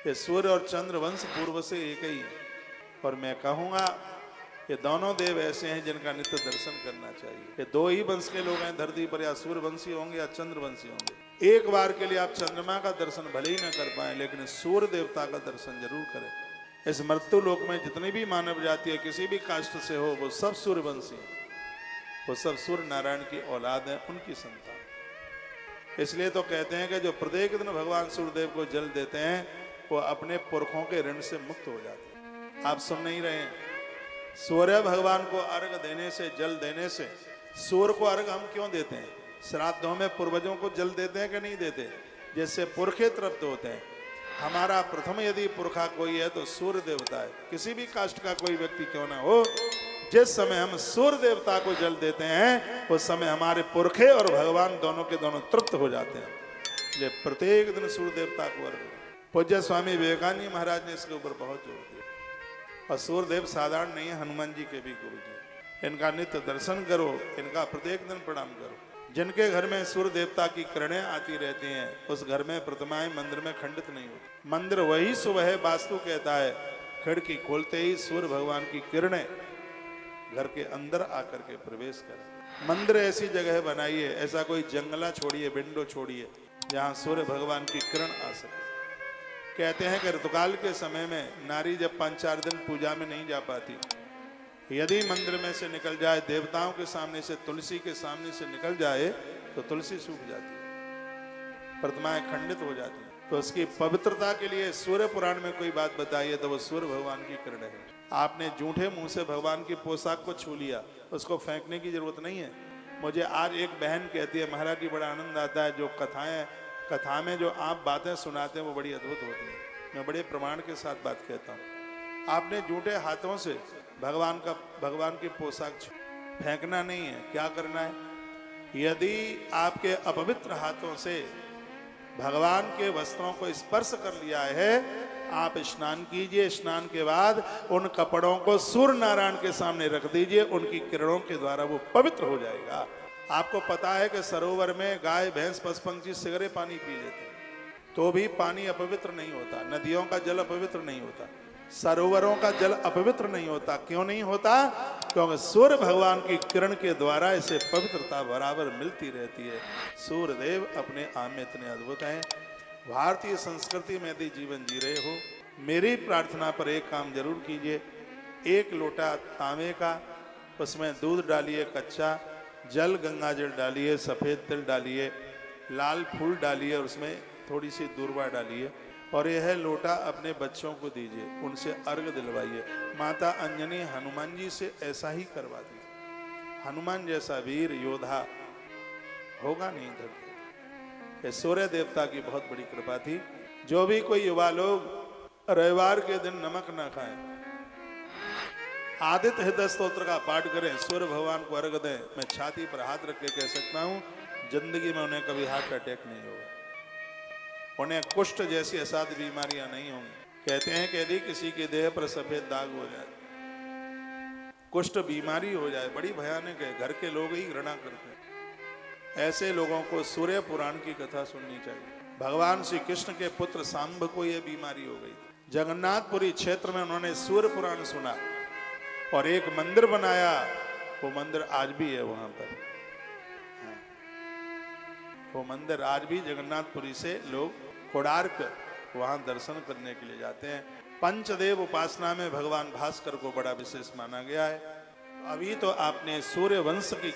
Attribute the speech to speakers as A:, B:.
A: ये सूर्य और चंद्र वंश पूर्व से एक ही है। और मैं कहूंगा ये दोनों देव ऐसे हैं जिनका नित्य दर्शन करना चाहिए। ये दो ही वंश के लोग हैं धरती पर, या सूर्यवंशी होंगे या चंद्रवंशी होंगे। एक बार के लिए आप चंद्रमा का दर्शन भले ही न कर पाए, लेकिन सूर्य देवता का दर्शन जरूर करें। इस मृत्यु लोक में जितनी भी मानव जाति है, किसी भी कास्ट से हो, वो सब सूर्यवंशी है, वो सब सूर्य नारायण की औलाद है, उनकी संतान। इसलिए तो कहते हैं कि जो प्रत्येक दिन भगवान सूर्यदेव को जल देते हैं, वो अपने पुरखों के ऋण से मुक्त हो जाते हैं। आप सुन नहीं रहे हैं? सूर्य भगवान को अर्घ देने से, जल देने से, सूर्य को अर्घ हम क्यों देते हैं? श्राद्धों में पूर्वजों को जल देते हैं कि नहीं देते, जिससे पुरखे तृप्त होते हैं। हमारा प्रथम यदि पुरखा कोई है तो सूर्य देवता है, किसी भी कास्ट का कोई व्यक्ति क्यों ना हो। जिस समय हम सूर्य देवता को जल देते हैं, उस समय हमारे पुरखे और भगवान दोनों के दोनों तृप्त हो जाते हैं। इसलिए प्रत्येक दिन सूर्य देवता को अर्घ। पूज्य स्वामी विवेकानंद महाराज ने इसके ऊपर बहुत जोर दिया। और सूर्यदेव साधारण नहीं है, हनुमान जी के भी गुरु जी। इनका नित्य दर्शन करो, इनका प्रत्येक दिन प्रणाम करो। जिनके घर में सूर्य देवता की किरणें आती रहती हैं, उस घर में प्रतिमाएं मंदिर में खंडित नहीं होती। मंदिर वही सुबह है, वास्तु कहता है खिड़की खोलते ही सूर्य भगवान की किरणें घर के अंदर आकर के प्रवेश करें। मंदिर ऐसी जगह बनाइए, ऐसा कोई जंगला छोड़िए, विंडो छोड़िए, जहां सूर्य भगवान की किरण आ सके। कहते हैं कि ऋतुकाल के समय में नारी जब 5-4 दिन पूजा में नहीं जा पाती, यदि मंदिर में से निकल जाए, देवताओं के सामने से, तुलसी के सामने से निकल जाए, तो तुलसी सूख जाती है, प्रतिमाएं खंडित हो जाती हैं। तो उसकी पवित्रता के लिए सूर्य पुराण में कोई बात बताइए तो वो सूर्य भगवान की किरण है। आपने जूठे मुंह से भगवान की पोशाक को छू लिया, उसको फेंकने की जरूरत नहीं है। मुझे आज एक बहन कहती है, महाराज की बड़ा आनंद आता है, जो कथा में जो आप बातें सुनाते हैं वो बड़ी अद्भुत होती है। मैं बड़े प्रमाण के साथ बात कहता हूँ। आपने जूठे हाथों से भगवान की पोशाक फेंकना नहीं है। क्या करना है? यदि आपके अपवित्र हाथों से भगवान के वस्त्रों को स्पर्श कर लिया है, आप स्नान कीजिए। स्नान के बाद उन कपड़ों को सूर्य नारायण के सामने रख दीजिए, उनकी किरणों के द्वारा वो पवित्र हो जाएगा। आपको पता है कि सरोवर में गाय, भैंस, पशु पंछी सिगरे पानी पी लेते हैं, तो भी पानी अपवित्र नहीं होता। नदियों का जल अपवित्र नहीं होता, सरोवरों का जल अपवित्र नहीं होता। क्यों नहीं होता? क्योंकि सूर्य भगवान की किरण के द्वारा इसे पवित्रता बराबर मिलती रहती है। सूर्य देव अपने आप में इतने अद्भुत हैं। भारतीय संस्कृति में यदि जीवन जी रहे हो, मेरी प्रार्थना पर एक काम जरूर कीजिए। 1 लोटा तांबे का, उसमें दूध डालिए कच्चा, जल गंगा जल डालिए, सफ़ेद तिल डालिए, लाल फूल डालिए, और उसमें थोड़ी सी दूर्वा डालिए, और यह लोटा अपने बच्चों को दीजिए, उनसे अर्घ दिलवाइए। माता अंजनी हनुमान जी से ऐसा ही करवा दीजिए। हनुमान जैसा वीर योद्धा होगा नहीं धरती। ये सूर्य देवता की बहुत बड़ी कृपा थी। जो भी कोई युवा लोग रविवार के दिन नमक न खाएं, आदित्य हृदय स्तोत्र का पाठ करें, सूर्य भगवान को अर्घ दें, मैं छाती पर हाथ रख के कह सकता हूं, जिंदगी में उन्हें कभी हार्ट अटैक नहीं होगा, उन्हें कुष्ठ जैसी असाध्य बीमारियां नहीं होंगी। कहते हैं कि यदि किसी के देह पर सफेद दाग हो जाए, कुष्ठ बीमारी हो जाए, बड़ी भयानक है, घर के लोग ही घृणा करते हैं। ऐसे लोगों को सूर्य पुराण की कथा सुननी चाहिए। भगवान श्री कृष्ण के पुत्र सांब को यह बीमारी हो गई। जगन्नाथपुरी क्षेत्र में उन्होंने सूर्य पुराण सुना और एक मंदिर बनाया। वो मंदिर आज भी है वहां पर। वो मंदिर आज भी जगन्नाथपुरी से लोग कोणार्क वहां दर्शन करने के लिए जाते हैं। पंचदेव उपासना में भगवान भास्कर को बड़ा विशेष माना गया है। अभी तो आपने सूर्य वंश की